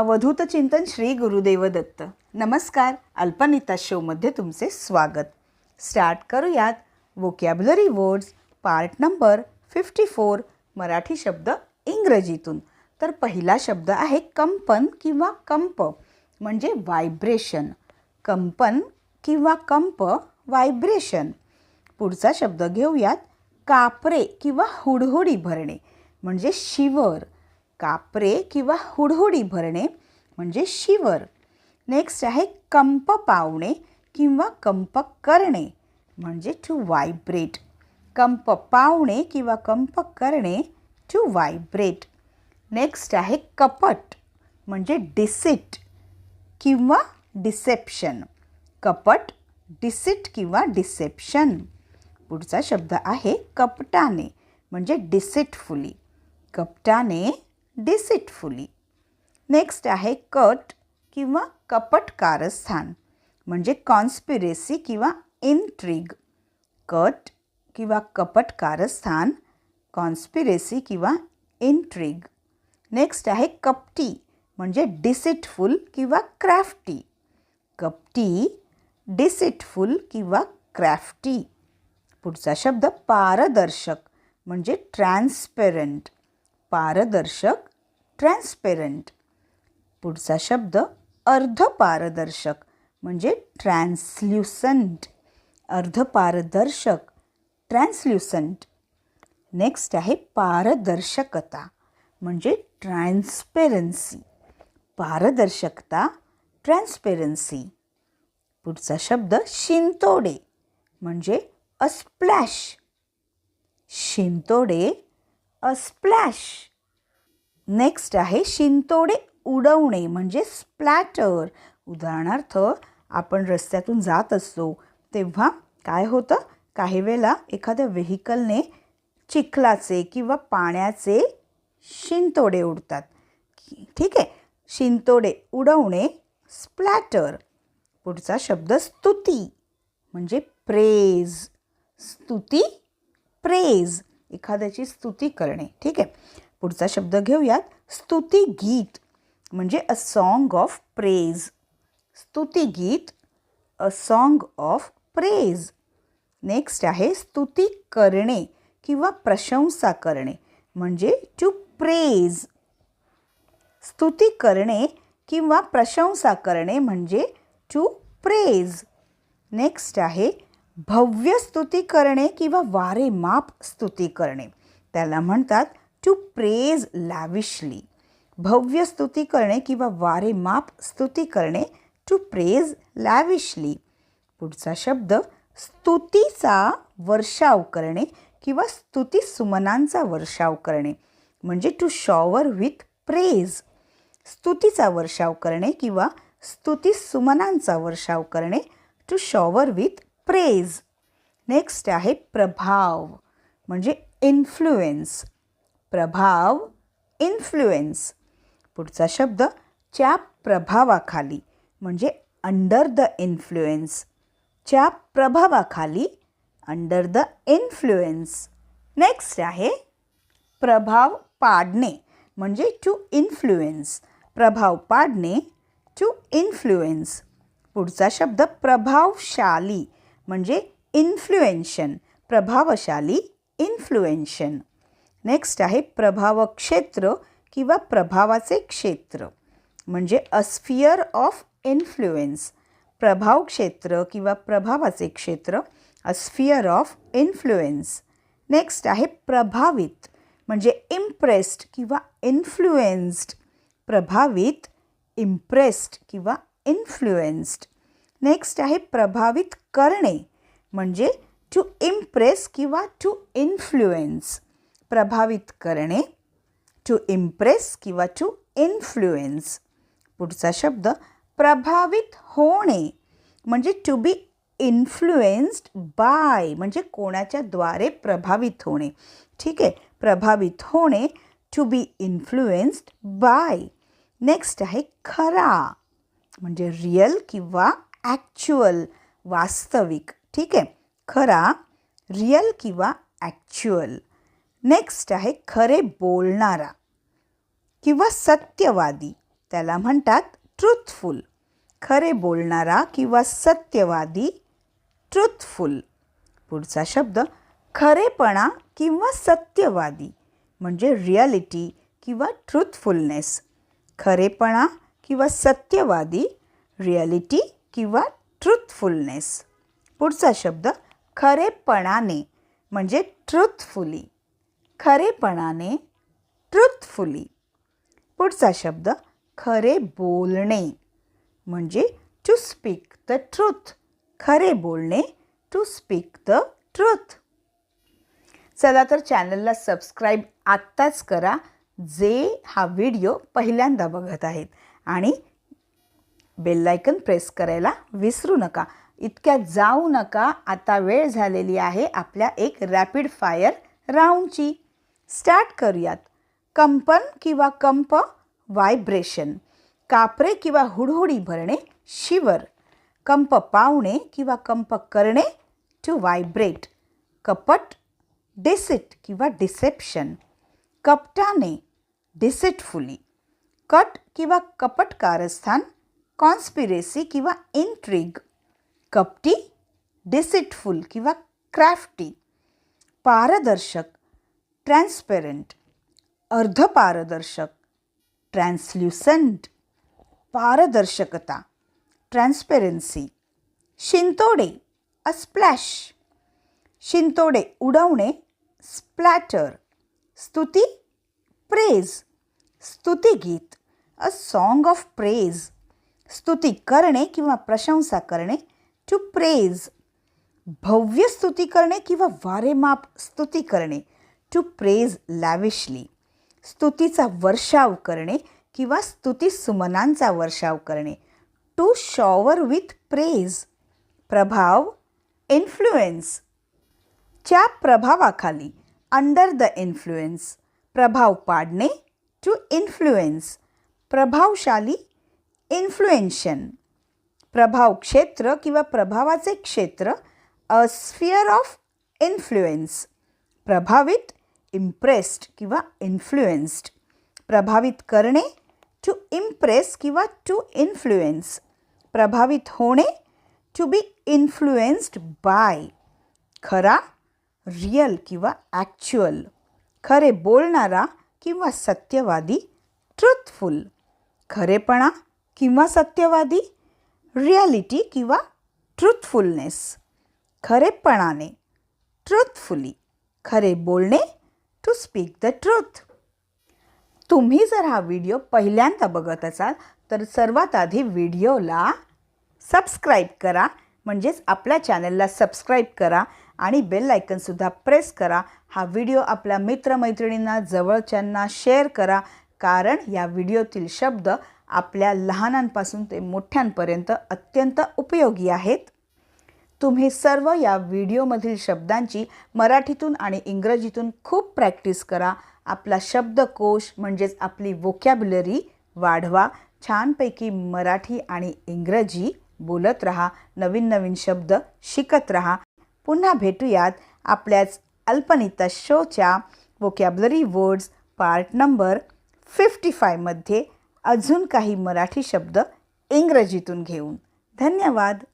अवधूत चिंतन श्री गुरुदेव दत्त. नमस्कार. अल्पनिता शोमध्ये तुमचे स्वागत. स्टार्ट करूयात vocabulary words part number 54 Marathi शब्द इंग्रजीतून. तर पहिला शब्द आहे कंपन किंवा कंप म्हणजे व्हायब्रेशन. कंपन किंवा कंप व्हायब्रेशन. पुढचा शब्द घेऊयात कापरे किंवा हुडहुडी भरणे म्हणजे शिवर. कापरे किंवा हुडहुडी भरणे म्हणजे शिवर. नेक्स्ट आहे कंप पावणे किंवा कंप करणे म्हणजे टू व्हायब्रेट. कंप पावणे किंवा कंप करणे टू व्हायब्रेट. नेक्स्ट आहे कपट म्हणजे डिसिट किंवा डिसेप्शन. कपट, डिसिट किंवा डिसेप्शन. पुढचा शब्द आहे कपटाने म्हणजे डिसिटफुली. कपटाने, डिसिटफुली. नेक्स्ट आहे कट किंवा कपट कारस्थान म्हणजे कॉन्स्पिरेसी किंवा इंट्रिग. कट किंवा कपट कारस्थान, कॉन्स्पिरेसी किंवा इंट्रिग. नेक्स्ट आहे कपटी म्हणजे डिसिटफुल किंवा क्राफ्टी. कपटी, डिसिटफुल किंवा क्राफ्टी. पुढचा शब्द पारदर्शक म्हणजे ट्रान्सपेरंट. पारदर्शक, ट्रान्सपेरंट. पुढचा शब्द अर्धपारदर्शक म्हणजे ट्रान्सल्युसंट. अर्धपारदर्शक, ट्रान्सल्युसंट. नेक्स्ट आहे पारदर्शकता म्हणजे ट्रान्सपेरन्सी. पारदर्शकता, ट्रान्सपेरन्सी. पुढचा शब्द शिंतोडे म्हणजे अ स्प्लॅश. शिंतोडे, अ स्प्लॅश. नेक्स्ट आहे शिंतोडे उडवणे म्हणजे स्प्लॅटर. उदाहरणार्थ आपण रस्त्यातून जात असतो तेव्हा काय होतं, काही वेळेला एखाद्या व्हेकलने चिखलाचे किंवा पाण्याचे शिंतोडे उडतात. ठीक आहे. शिंतोडे उडवणे, स्प्लॅटर. पुढचा शब्द स्तुती म्हणजे प्रेज. स्तुती, प्रेज. एखाद्याची स्तुती करणे. ठीक आहे. पुढचा शब्द घेऊयात स्तुती गीत म्हणजे अ सॉन्ग ऑफ प्रेज. स्तुती गीत, अ सॉन्ग ऑफ प्रेज. नेक्स्ट आहे स्तुती करणे किंवा प्रशंसा करणे म्हणजे टू प्रेज. स्तुती करणे किंवा प्रशंसा करणे म्हणजे टू प्रेज. नेक्स्ट आहे भव्य स्तुती करणे किंवा वारेमाप स्तुती करणे. त्याला म्हणतात टू प्रेज लॅविशली. भव्य स्तुती करणे किंवा वारेमाप स्तुती करणे टू प्रेज लॅविशली. पुढचा शब्द स्तुतीचा वर्षाव करणे किंवा स्तुती सुमनांचा वर्षाव करणे म्हणजे टू शॉवर विथ प्रेज. स्तुतीचा वर्षाव करणे किंवा स्तुती सुमनांचा वर्षाव करणे to shower with praise. Next आहे प्रभाव म्हणजे इन्फ्लुएन्स. प्रभाव, इन्फ्लुएन्स. पुढचा शब्द च्या प्रभावाखाली म्हणजे अंडर द इन्फ्लुएन्स. च्या प्रभावाखाली, अंडर द इन्फ्लुएन्स. नेक्स्ट आहे प्रभाव पाडणे म्हणजे टू इन्फ्लुएन्स. प्रभाव पाडणे, टू इन्फ्लुएन्स. पुढचा शब्द प्रभावशाली म्हणजे इन्फ्लुएन्शन. प्रभावशाली, इन्फ्लुएन्शन. नेक्स्ट आहे प्रभाव क्षेत्र किंवा प्रभावाचे क्षेत्र म्हणजे अ स्फिअर ऑफ इन्फ्लुएन्स. प्रभाव क्षेत्र किंवा प्रभावाचे क्षेत्र, अ स्फिअर ऑफ इन्फ्लुएन्स. नेक्स्ट आहे प्रभावित म्हणजे इम्प्रेस्ड किंवा इन्फ्लुएन्स्ड. प्रभावित, इम्प्रेस्ड किंवा इन्फ्लुएन्स्ड. नेक्स्ट आहे प्रभावित करणे म्हणजे टू इम्प्रेस किंवा टू इन्फ्लुएन्स. प्रभावित करणे, टू इम्प्रेस किंवा टू इन्फ्लुएन्स. पुढचा शब्द प्रभावित होणे म्हणजे टू बी इन्फ्लुएन्स्ड बाय म्हणजे कोणाच्या द्वारे प्रभावित होणे. ठीक आहे. प्रभावित होणे, to be influenced by. Next आहे खरा म्हणजे रियल किंवा ॲक्च्युअल, वास्तविक. ठीक आहे. खरा, रियल किंवा ॲक्च्युअल. नेक्स्ट आहे खरे बोलणारा किंवा सत्यवादी. त्याला म्हणतात ट्रूथफुल. खरे बोलणारा किंवा सत्यवादी, ट्रूथफुल. पुढचा शब्द खरेपणा किंवा सत्यवादी म्हणजे रिॲलिटी किंवा ट्रूथफुलनेस. खरेपणा किंवा सत्यवादी, रिॲलिटी किंवा ट्रूथफुलनेस. पुढचा शब्द खरेपणाने म्हणजे ट्रूथफुली. खरेपणाने, ट्रूथफुली. पुढचा शब्द खरे बोलणे म्हणजे टू स्पीक द ट्रूथ. खरे बोलणे, टू स्पीक द ट्रूथ. चला तर चॅनलला सबस्क्राईब आत्ताच करा जे हा व्हिडिओ पहिल्यांदा बघत आहेत आणि बेल आयकन प्रेस करायला विसरू नका. इतक्यात जाऊ नका, आता वेळ झालेली आहे आपल्या एक रॅपिड फायर राऊंडची. स्टार्ट करूयात. कंपन किंवा कंप, व्हायब्रेशन. कापरे किंवा हुडहुडी भरणे, शिवर. कंप पावणे किंवा कंप करणे, टू व्हायब्रेट. कपट, डिसिट किंवा डिसेप्शन. कपटाने, डिसिटफुली. कट किंवा कपट कारस्थान, कॉन्स्पिरेसी किंवा इंट्रिग. कपटी, डिसिटफुल किंवा क्राफ्टी. पारदर्शक, ट्रान्सपेरंट. अर्धपारदर्शक, ट्रान्सल्युसंट. पारदर्शकता, ट्रान्सपेरन्सी. शिंतोडे, अ स्प्लॅश. शिंतोडे उडवणे, स्प्लॅटर. स्तुती, प्रेज. स्तुतिगीत, अ सॉन्ग ऑफ प्रेज. स्तुती करणे किंवा प्रशंसा करणे, टू प्रेज. भव्य स्तुती करणे किंवा वारेमाप स्तुती करणे, टू प्रेज लॅविशली. स्तुतीचा वर्षाव करणे किंवा स्तुती सुमनांचा वर्षाव करणे, टू शॉवर विथ प्रेज. प्रभाव, इन्फ्लुएन्स. च्या प्रभावाखाली, अंडर द इन्फ्लुएन्स. प्रभाव पाडणे, टू इन्फ्लुएन्स. प्रभावशाली, इन्फ्लुएन्शन. प्रभाव क्षेत्र किंवा प्रभावाचे क्षेत्र, अ स्फिअर ऑफ इन्फ्लुएन्स. प्रभावित, इम्प्रेस्ड किंवा इन्फ्लुएन्स्ड. प्रभावित करणे, टू इम्प्रेस किंवा टू इन्फ्लुएन्स. प्रभावित होणे, टू बी इन्फ्लुएन्स्ड बाय. खरा, रियल किंवा ॲक्च्युअल. खरे बोलणारा किंवा सत्यवादी, ट्रूथफुल. खरेपणा किंवा सत्यवादी, रिॲलिटी किंवा ट्रूथफुलनेस. खरेपणाने, ट्रूथफुली. खरे बोलणे, टू स्पीक द ट्रूथ. तुम्ही जर हा व्हिडिओ पहिल्यांदा बघत असाल तर सर्वात आधी व्हिडिओला सबस्क्राईब करा, म्हणजेच आपल्या चॅनलला सबस्क्राईब करा आणि बेल आयकनसुद्धा प्रेस करा. हा व्हिडिओ आपल्या मित्रमैत्रिणींना, जवळच्यांना शेअर करा, कारण या व्हिडिओतील शब्द आपल्या लहानांपासून ते मोठ्यांपर्यंत अत्यंत उपयोगी आहेत. तुम्ही सर्व या व्हिडिओमधील शब्दांची मराठीतून आणि इंग्रजीतून खूप प्रॅक्टिस करा. आपला शब्दकोश म्हणजेच आपली व्होकॅब्युलरी वाढवा. छानपैकी मराठी आणि इंग्रजी बोलत रहा. नवीन नवीन शब्द शिकत रहा. पुन्हा भेटूयात आपल्याच अल्पनिता शोच्या व्होकॅब्युलरी वर्ड्स पार्ट नंबर 55 मध्ये अजून काही मराठी शब्द इंग्रजीतून घेऊन. धन्यवाद.